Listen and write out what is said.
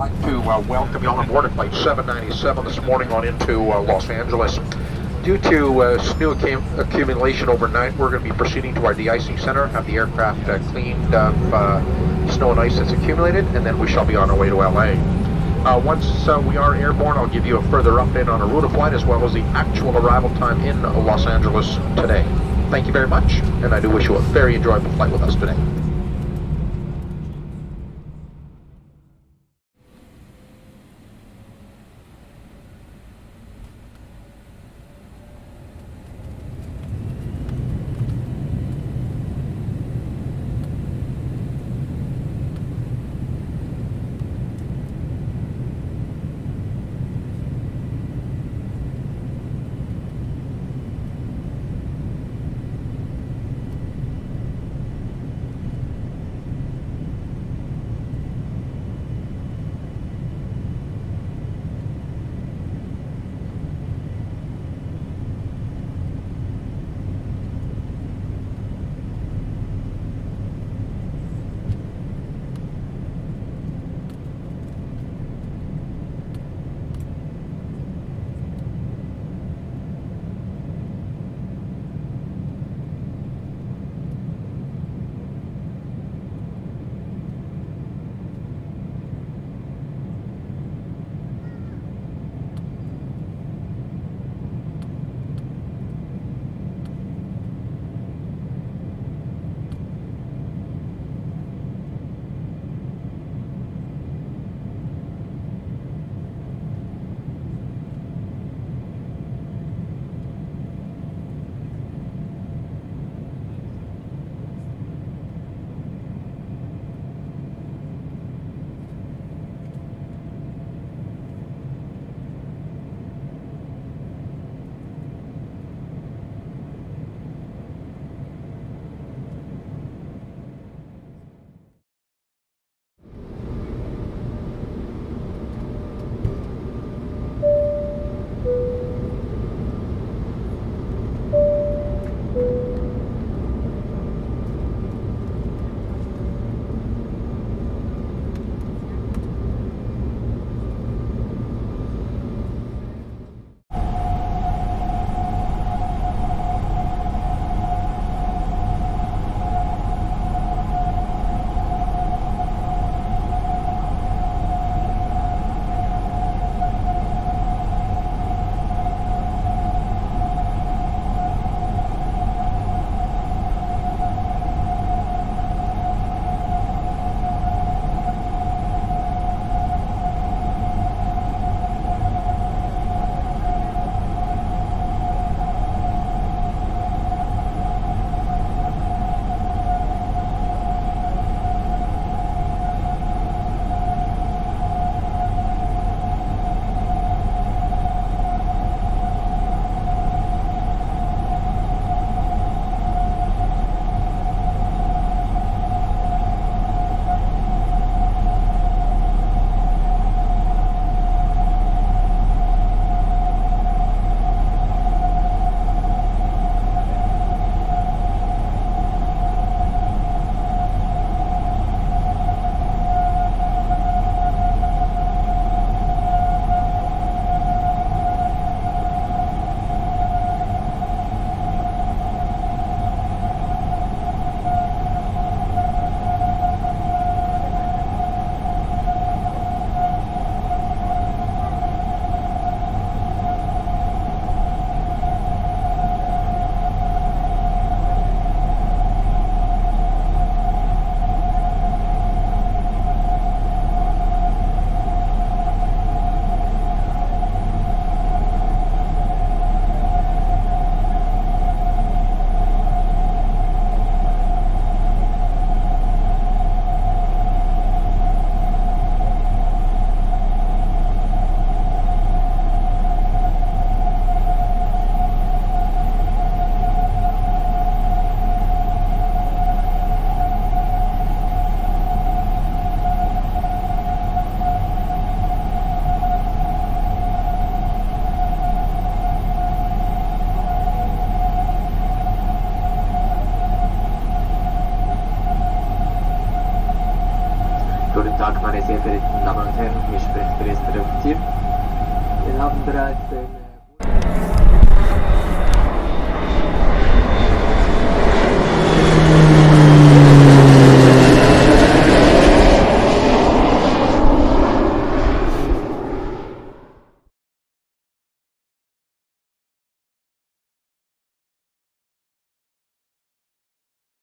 I'd like to welcome you on board at Flight 797 this morning on into Los Angeles. Due to snow accumulation overnight, we're going to be proceeding to our de-icing center, have the aircraft cleaned of snow and ice that's accumulated, and then we shall be on our way to LA. Once we are airborne, I'll give you a further update on our route of flight as well as the actual arrival time in Los Angeles today. Thank you very much, and I do wish you a very enjoyable flight with us today. Durante a Akmanes Eferet davanten, ich spreche für Wir haben bereits